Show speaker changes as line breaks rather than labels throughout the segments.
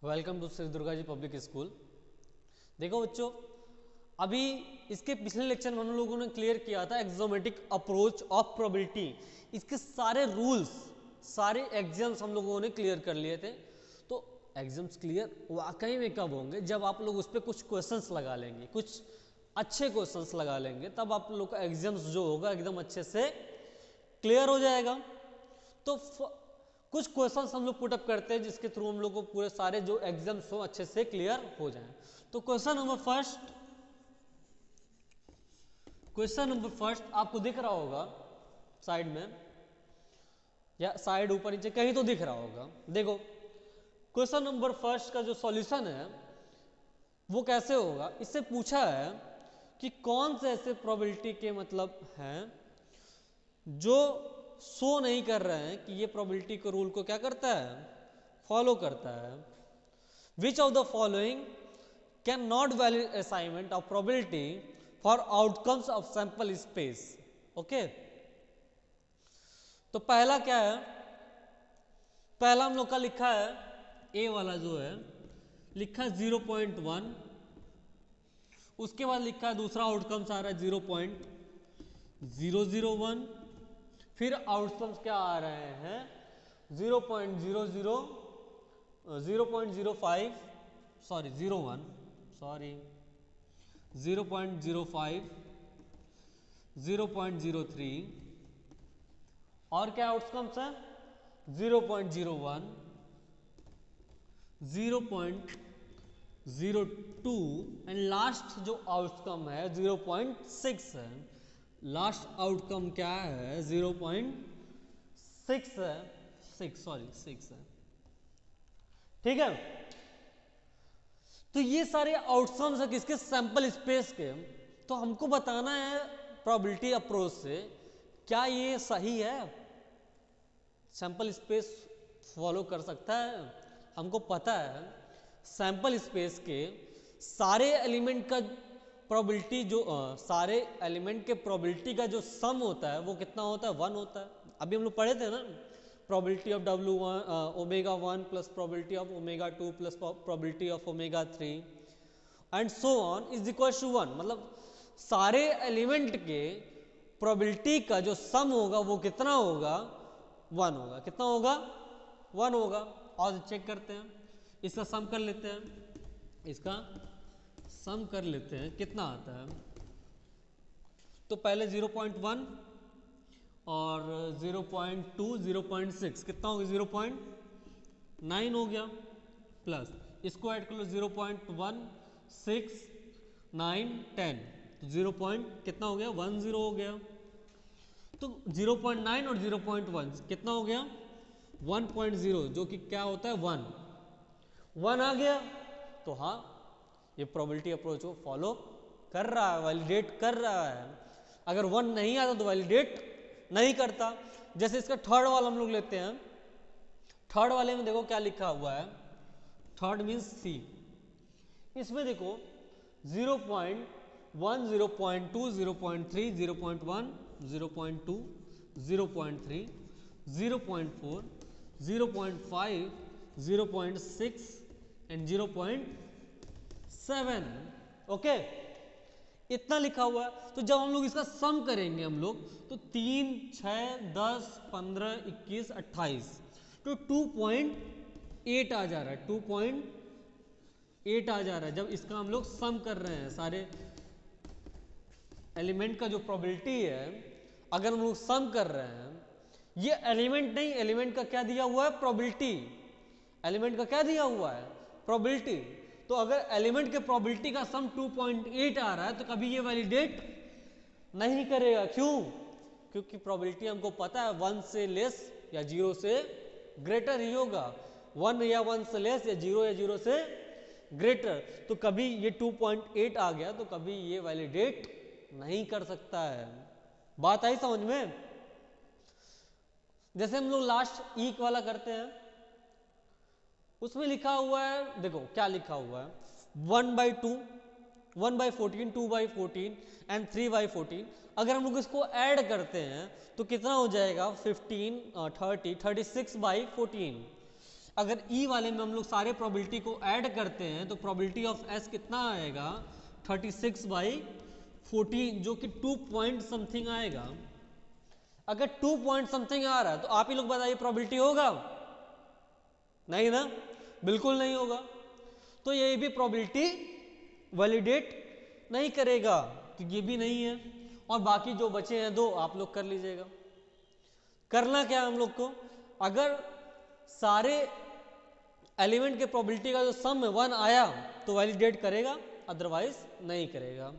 Welcome to Shri Durga ji public school. देखो बच्चों, अभी इसके पिछले लेक्चर में हम लोगों ने क्लियर किया था एक्सोमेटिक अप्रोच ऑफ प्रोबेबिलिटी। इसके सारे रूल्स, सारे एग्जाम्स हम लोगों ने क्लियर कर लिए थे। तो एग्जाम्स क्लियर वाकई में कब होंगे? जब आप लोग उस पर कुछ क्वेश्चंस लगा लेंगे, कुछ अच्छे क्वेश्चंस लगा लेंगे, तब आप लोग का एग्जाम्स जो होगा एकदम अच्छे से क्लियर हो जाएगा। तो कुछ क्वेश्चंस हम लोग पुटअप करते हैं जिसके थ्रू हम लोग को पूरे सारे जो एग्जाम्स हो अच्छे से क्लियर हो जाएं। तो क्वेश्चन नंबर फर्स्ट आपको दिख रहा होगा साइड में, या साइड ऊपर नीचे कहीं तो दिख रहा होगा। देखो, क्वेश्चन नंबर फर्स्ट का जो सॉल्यूशन है वो कैसे होगा। इससे पूछा है कि कौन से ऐसे प्रोबेबिलिटी के मतलब हैं जो शो नहीं कर रहे हैं कि ये प्रोबेबिलिटी के रूल को क्या करता है, फॉलो करता है। Which of the following can not valid assignment of probability for outcomes of sample space. Okay, तो पहला क्या है? पहला हम लोग का लिखा है, ए वाला जो है लिखा है 0.1। उसके बाद लिखा है दूसरा आउटकम्स आ रहा है 0.001। फिर आउटकम्स क्या आ रहे हैं 0.00, 0.05, सॉरी 01, सॉरी 0.05, 0.03 और क्या आउटकम्स है 0.01, 0.02 एंड लास्ट जो आउटकम है 0.6 है। लास्ट आउटकम क्या है 0.6 है, 6 है। ठीक है, तो ये सारे आउटकम्स है किसके? सैंपल स्पेस के। तो हमको बताना है प्रोबेबिलिटी अप्रोच से क्या ये सही है, सैंपल स्पेस फॉलो कर सकता है। हमको पता है सैंपल स्पेस के सारे एलिमेंट का प्रोबेबिलिटी, जो सारे एलिमेंट के प्रोबेबिलिटी का जो सम होता है वो कितना होता है? 1 होता है। अभी हम लोग पढ़े थे ना, probability of omega 1 plus probability of omega 2 plus probability of omega 3 and so on is equal to 1। मतलब सारे एलिमेंट के प्रोबेबिलिटी का जो सम होगा वो कितना होगा? 1 होगा। कितना होगा? 1 होगा। और चेक करते हैं, इसका सम कर लेते हैं, इसका सम कर लेते हैं कितना आता है। तो पहले 0.1 और 0.2, 0.6 कितना हो गया? 0.9 हो गया। प्लस इसको ऐड कर लो 0.1, 6, 9, 10, तो 0 कितना हो गया? 10 हो गया। तो 0.9 और 0.1 कितना हो गया? 1.0, जो कि क्या होता है 1 आ गया। तो हाँ, ये प्रोबेबिलिटी अप्रोच को फॉलो कर रहा है, वैलिडेट कर रहा है। अगर 1 नहीं आता तो वैलिडेट नहीं करता। जैसे इसका थर्ड वाला हम लोग लेते हैं। थर्ड वाले में देखो क्या लिखा हुआ है, थर्ड मीन्स सी। इसमें देखो 0.1, 0.2, 0.3, 0.1, 0.2, 0.3, 0.4, 0.5, 0.6 एंड 0.7। ओके, इतना लिखा हुआ है। तो जब हम लोग इसका सम करेंगे हम लोग, तो 3, 6, 10, 15, 21, 28, तो 2.8 आ जा रहा है। 2.8 आ जा रहा है जब इसका हम लोग सम कर रहे हैं। सारे एलिमेंट का जो प्रोबेबिलिटी है अगर हम लोग सम कर रहे हैं, ये एलिमेंट नहीं, एलिमेंट का क्या दिया हुआ है? प्रोबेबिलिटी। एलिमेंट का क्या दिया हुआ है? प्रोबेबिलिटी। तो अगर एलिमेंट के प्रोबेबिलिटी का सम 2.8 आ रहा है तो कभी ये वैलिडेट नहीं करेगा। क्यों? क्योंकि प्रोबेबिलिटी हमको पता है 1 से लेस या 0 से ग्रेटर ही होगा। 1 या 1 से लेस या 0 या 0 से ग्रेटर। तो कभी ये 2.8 आ गया तो कभी ये वैलिडेट नहीं कर सकता है। बात आई समझ में? जैसे हम लोग लास्ट ईक वाला करते हैं, उसमें लिखा हुआ है, देखो क्या लिखा हुआ है 1/2, 1/14, 2/14 एंड 3/14। अगर हम लोग इसको ऐड करते हैं तो कितना हो जाएगा? 15, 30, 36/14 अगर ई वाले में हम लोग सारे प्रोबेबिलिटी को ऐड करते हैं तो प्रोबेबिलिटी ऑफ एस कितना आएगा 36/14, जो कि 2 पॉइंट समथिंग आएगा। अगर 2 पॉइंट समथिंग आ रहा है तो आप ही लोग बताइए प्रोबेबिलिटी होगा? नहीं ना, बिल्कुल नहीं होगा। तो ये भी प्रोबेबिलिटी वैलिडेट नहीं करेगा, तो ये भी नहीं है। और बाकी जो बचे हैं 2 आप लोग कर लीजिएगा। करना क्या है हम लोग को, अगर सारे एलिमेंट के प्रोबेबिलिटी का जो सम में 1 आया तो वैलिडेट करेगा, अदरवाइज नहीं करेगा।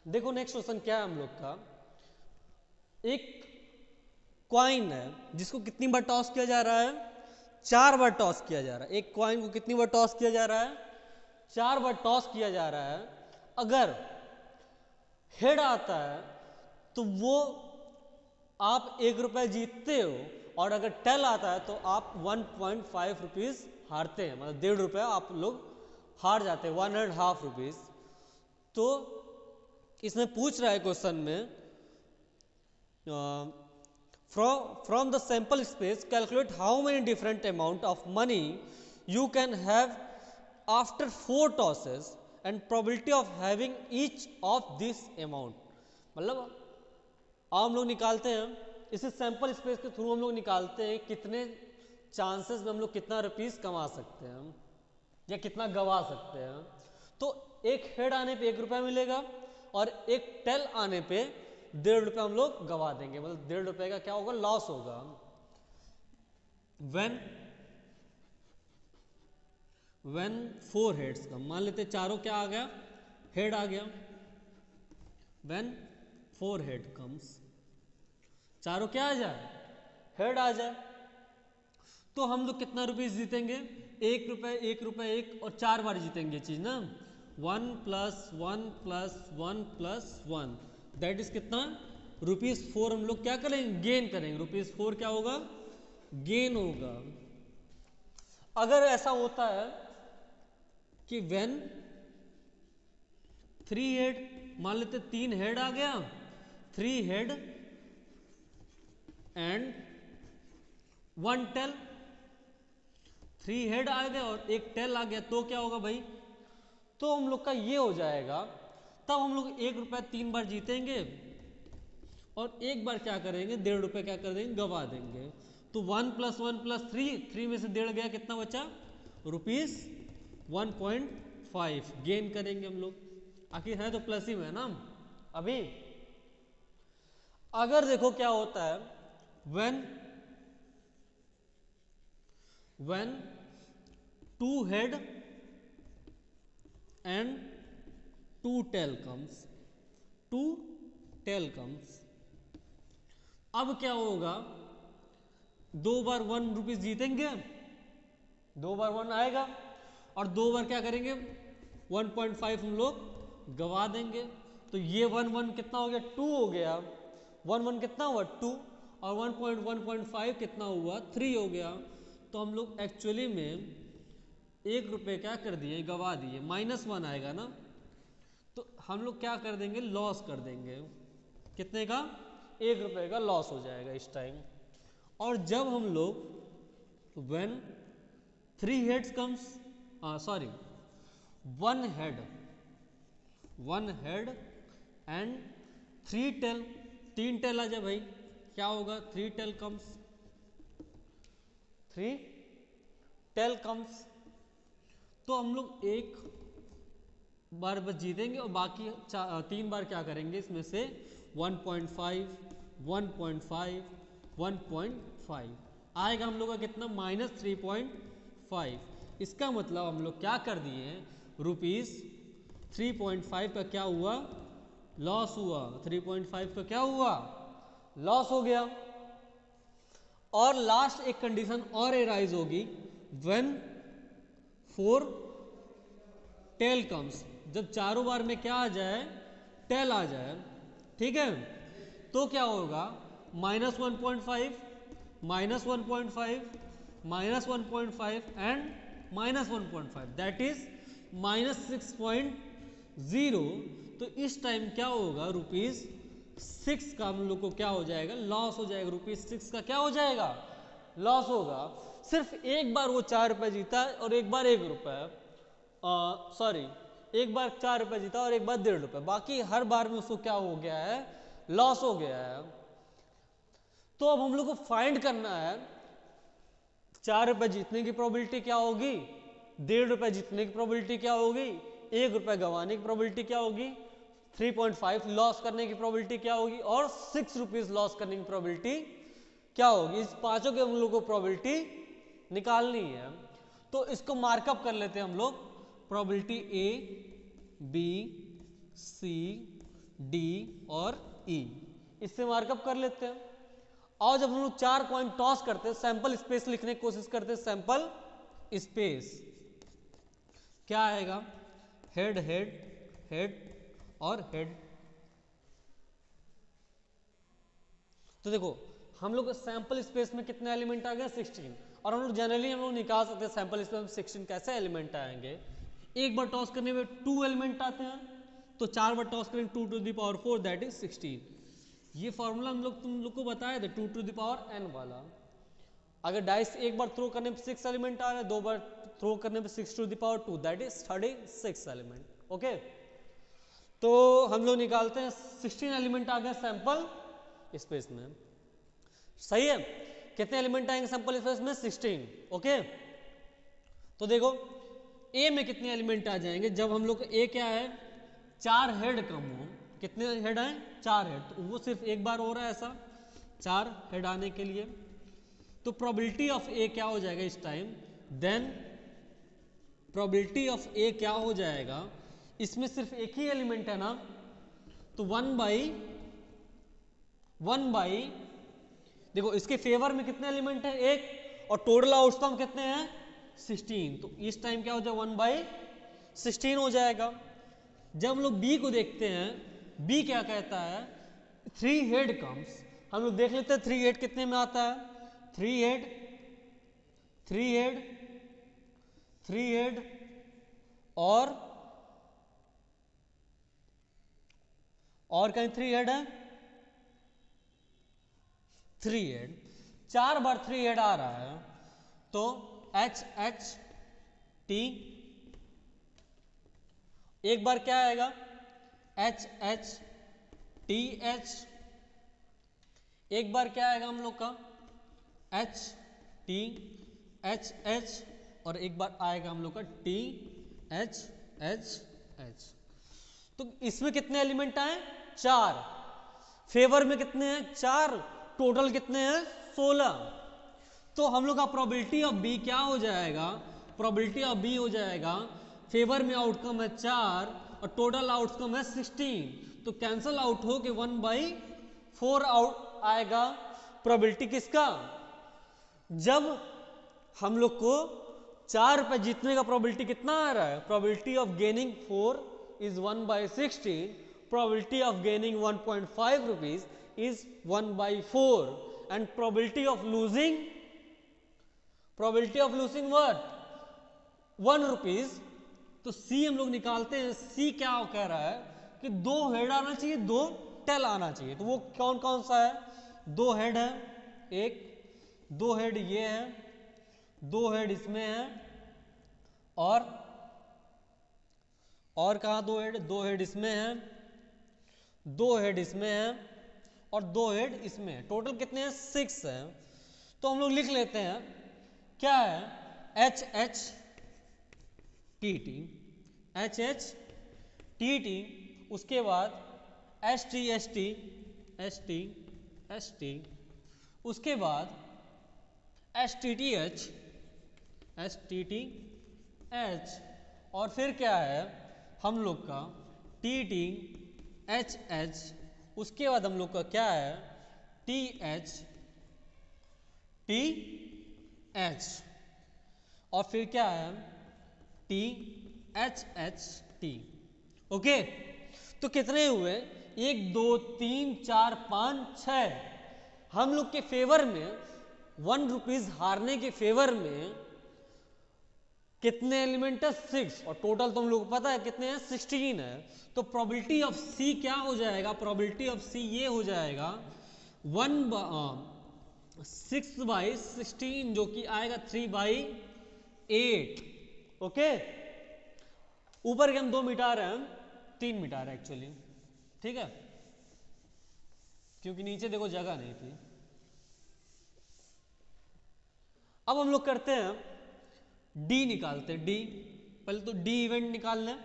देखो नेक्स्ट क्वेश्चन क्या है हम लोग का, एक कॉइन है जिसको कितनी बार टॉस किया जा रहा है, 4 बार टॉस किया जा रहा है। एक कॉइन को कितनी बार टॉस किया जा रहा है, 4 बार टॉस किया जा रहा है। अगर हेड आता है तो वो आप 1 रुपए जीतते हो, और अगर टेल आता है तो आप 1.5 रुपीज हारते हैं, मतलब 1.5 रुपये आप लोग हार जाते हैं, 1.5 रुपीज। तो इसमें पूछ रहा है क्वेश्चन में, from the sample space calculate how many different amount of money you can have after 4 tosses and probability of having each of this amount. मतलब हम लोग निकालते हैं इसे सैंपल स्पेस के थ्रू, हम लोग निकालते हैं कितने चांसेस में हम लोग कितना रुपीस कमा सकते हैं या कितना गवा सकते हैं। तो एक हेड आने पे 1 रुपया मिलेगा और एक टेल आने पे 1.5 रुपया हम लोग गवा देंगे, मतलब 1.5 रुपये का क्या होगा, लॉस होगा। व्हेन 4 हेड्स का, मान लेते चारों क्या आ गया, हेड आ गया। व्हेन 4 हेड कम्स, चारों क्या आ जाए, हेड आ जाए, तो हम लोग कितना रुपीस जीतेंगे, 1 रुपये 1 रुपये 1, और 4 बार जीतेंगे चीज ना, 1 + 1 + 1 + 1, दैट इज कितना, ₹4 हम लोग क्या करेंगे, गेन करेंगे। ₹4 क्या होगा, गेन होगा। अगर ऐसा होता है कि व्हेन 3 हेड, मान लेते 3 हेड आ गया, 3 हेड एंड 1 टेल, 3 हेड आ गए और 1 टेल आ गया, तो क्या होगा भाई, तो हम लोग का ये हो जाएगा। तब हम लोग 1 रुपया 3 बार जीतेंगे और 1 बार क्या करेंगे, 1.5 रुपये क्या कर देंगे, गवा देंगे। तो 1 + 1 + 3 में से 1.5 गया, कितना बचा, ₹1.5 गेन करेंगे हम लोग। आखिर है तो प्लस ही में ना अभी। अगर देखो क्या होता है, when 2 head and 2 tail comes, 2 tail comes, अब क्या होगा, 2 बार 1 रुपीज जीतेंगे, 2 बार 1 आएगा, और 2 बार क्या करेंगे, 1.5 हम लोग गवा देंगे। तो ये 1 कितना हो गया, 2 हो गया, 1 कितना हुआ, 2, और 1.5 कितना हुआ, 3 हो गया। तो हम लोग एक्चुअली में 1 रुपये क्या कर दिए, गवा दिए, -1 आएगा ना, तो हम लोग क्या कर देंगे, लॉस कर देंगे। कितने का, 1 रुपये का लॉस हो जाएगा इस टाइम। और जब हम लोग when 3 heads comes, sorry 1 head and 3 tail, 3 tail आ जाए भाई, क्या होगा, 3 टेल कम्स, 3 टेल कम्स, तो हम लोग 1 बार बस जीतेंगे और बाकी 3 बार क्या करेंगे, इसमें से 1.5 1.5 1.5 आएगा हम लोग का कितना, -3.5। इसका मतलब हम लोग क्या कर दिए, ₹3.5 का क्या हुआ, लॉस हुआ, 3.5 का क्या हुआ, लॉस हो गया। और लास्ट एक कंडीशन और एराइज होगी, व्हेन 4 टेल कम्स, जब चारों बार में क्या आ जाए, टेल आ जाए, ठीक है, तो क्या होगा, -1.5 -1.5 -1.5 एंड -1.5, दैट इज -6.0। तो इस टाइम क्या होगा, 6 का हम लोग को क्या हो जाएगा, लॉस हो जाएगा। ₹6 का क्या हो जाएगा, लॉस होगा। सिर्फ एक बार वो 4 रुपये जीता और एक बार 1 रुपये, सॉरी एक बार 4 रुपये जीता और एक बार 1.5 रुपये, बाकी हर बार में उसको क्या हो गया है, लॉस हो गया है। तो अब हम लोग को फाइंड करना है 4 रुपये जीतने की प्रोबेबिलिटी क्या होगी, 1.5 रुपये जीतने की प्रोबेबिलिटी क्या होगी, 1 रुपये गंवाने की प्रोबेबिलिटी क्या होगी, 3.5 लॉस करने की प्रोबेबिलिटी क्या होगी, और 6 रुपीज लॉस करने की प्रोबेबिलिटी क्या होगी। इस पांचों के हम लोग को प्रोबेबिलिटी निकालनी है। तो इसको मार्कअप कर लेते हैं हम लोग, probability A, B, C, D और ई, इससे मार्कअप कर लेते हैं। और जब हम लोग 4 कॉइन टॉस करते हैं, सैंपल स्पेस लिखने की कोशिश करते हैं, सैंपल स्पेस क्या आएगा, हेड हेड हेड और हेड। तो देखो हम लोग सैंपल स्पेस में कितने एलिमेंट आ गए, 16, और हम लोग जनरली हम लोग निकाल सकते हैं सैंपल स्पेस में 16 कैसे एलिमेंट आएंगे। एक बार टॉस करने में 2 एलिमेंट आते हैं, तो 4 बार टॉस करेंगे 2 to the power 4 that is 16। ये फॉर्मूला हम लोग तुम लोग को बताया था 2 to the power n वाला। अगर डाइस एक बार थ्रो करने में 6 एलिमेंट आ रहे हैं, 2 बार थ्रो करने में 6 to the power 2 that is 36 element. Okay, तो हम लोग निकालते हैं 16 एलिमेंट आ गए सैंपल स्पेस में। सही है, कितने एलिमेंट आएंगे सैंपल स्पेस में, 16। ओके, तो देखो ए में कितने एलिमेंट आ जाएंगे, जब हम लोग ए क्या है, 4 हेड कम हो, कितने हेड आए, 4 हेड, तो वो सिर्फ एक बार हो रहा है ऐसा 4 हेड आने के लिए। तो प्रोबेबिलिटी ऑफ ए क्या हो जाएगा इस टाइम, देन प्रोबेबिलिटी ऑफ ए क्या हो जाएगा, इसमें सिर्फ एक ही एलिमेंट है ना, तो 1/, देखो इसके फेवर में कितने एलिमेंट है, 1, और टोटल आउटकम कितने हैं, 16, तो इस टाइम क्या हो जाएगा, 1/16 हो जाएगा। जब हम लोग बी को देखते हैं, बी क्या कहता है, 3 हेड कम्स, हम लोग देख लेते हैं 3 हेड कितने में आता है, 3 हेड 3 हेड 3 हेड और कहीं 3 हेड है, 3 हेड, 4 बार 3 हेड आ रहा है, तो एच एच टी, एक बार क्या आएगा, एच एच टी एच, एक बार क्या आएगा हम लोग का, एच टी एच एच, और एक बार आएगा हम लोग का टी एच एच एच। तो इसमें कितने एलिमेंट आए, 4, फेवर में कितने हैं, 4, टोटल कितने हैं, 16। तो हम लोग का प्रोबेबिलिटी ऑफ बी क्या हो जाएगा, प्रोबेबिलिटी ऑफ बी हो जाएगा, फेवर में आउटकम है 4 और टोटल आउटकम है 16, तो कैंसल आउट हो के 1/4 आउट आएगा प्रोबेबिलिटी किसका, जब हम लोग को 4 रुपए जीतने का प्रोबेबिलिटी कितना आ रहा है, probability of gaining 4 is 1/16, probability of gaining 1.5 rupees is 1/4, and probability of losing what, 1 rupees। तो C हम लोग निकालते हैं, C क्या कह रहा है कि 2 हेड आना चाहिए, 2 टेल आना चाहिए, तो वो कौन कौन सा है, 2 हेड है, 2 हेड ये है, 2 हेड इसमें है, और कहा 2 हेड, 2 हेड इसमें है, 2 हेड इसमें है, और 2 हेड इसमें है, टोटल कितने हैं, 6 है। तो हम लोग लिख लेते हैं क्या है, H H T T, H H T T, उसके बाद S T S T S T S T, उसके बाद S T T H H, और फिर क्या है हम लोग का टी टी एच एच, उसके बाद हम लोग का क्या है टी एच और फिर क्या है T H H T. Okay, तो कितने हुए, 1 2 3 4 5 6, हम लोग के फेवर में 1 रुपीज हारने के फेवर में कितने एलिमेंट है 6 और टोटल तुम लोग को पता है कितने हैं 16 है। तो प्रोबेबिलिटी ऑफ सी क्या हो जाएगा, प्रोबेबिलिटी ऑफ सी ये हो जाएगा 6/16 जो कि आएगा 3/8। ओके, ऊपर के हम 2 मिटा रहे हैं, 3 मिटा रहे हैं एक्चुअली, ठीक है, क्योंकि नीचे देखो जगह नहीं थी। अब हम लोग करते हैं डी निकालते हैं, डी पहले तो डी इवेंट निकाल लें।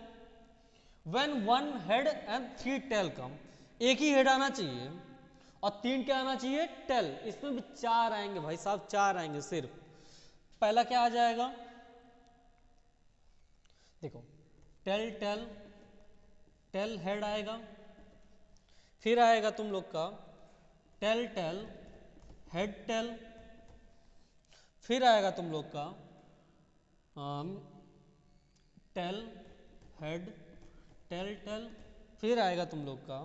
व्हेन 1 हेड एंड 3 टेल कम, एक ही हेड आना चाहिए और 3 क्या आना चाहिए, टेल। इसमें भी 4 आएंगे भाई साहब, 4 आएंगे सिर्फ। पहला क्या आ जाएगा, देखो टेल टेल टेल हेड आएगा, फिर आएगा तुम लोग का टेल टेल हेड टेल, फिर आएगा तुम लोग का टेल हेड टेल टेल, फिर आएगा तुम लोग का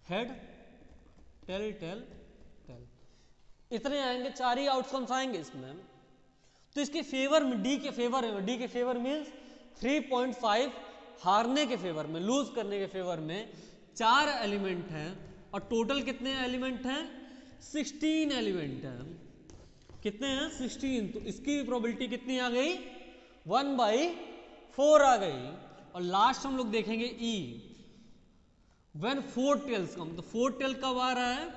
हेड टेल टेल टेल। इतने आएंगे, 4 ही आउटकम्स आएंगे इसमें। तो इसके फेवर में, डी के फेवर मीन्स 3.5 हारने के फेवर में, लूज करने के फेवर में 4 एलिमेंट हैं और टोटल कितने एलिमेंट हैं, 16 एलिमेंट हैं। कितने हैं, 16। तो इसकी प्रोबेबिलिटी कितनी आ गई, 1/4 आ गई। और लास्ट हम लोग देखेंगे ई, व्हेन 4 टेल्स कम। तो 4 टेल कब आ रहा है,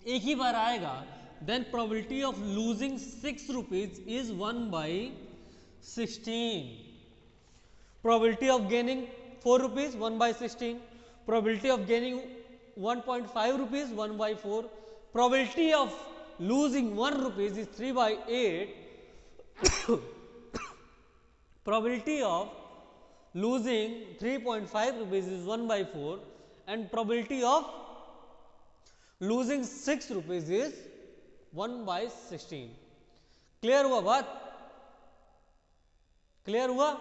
एक ही बार आएगा। Then probability of losing 6 rupees is 1/16। Probability of gaining 4 rupees 1/16। Probability of gaining 1.5 rupees 1/4। Probability of losing 1 rupees is 3/8. Probability of losing 3.5 rupees is 1/4 and probability of losing 6 rupees is 1/16. Clear हुआ बात, clear हुआ।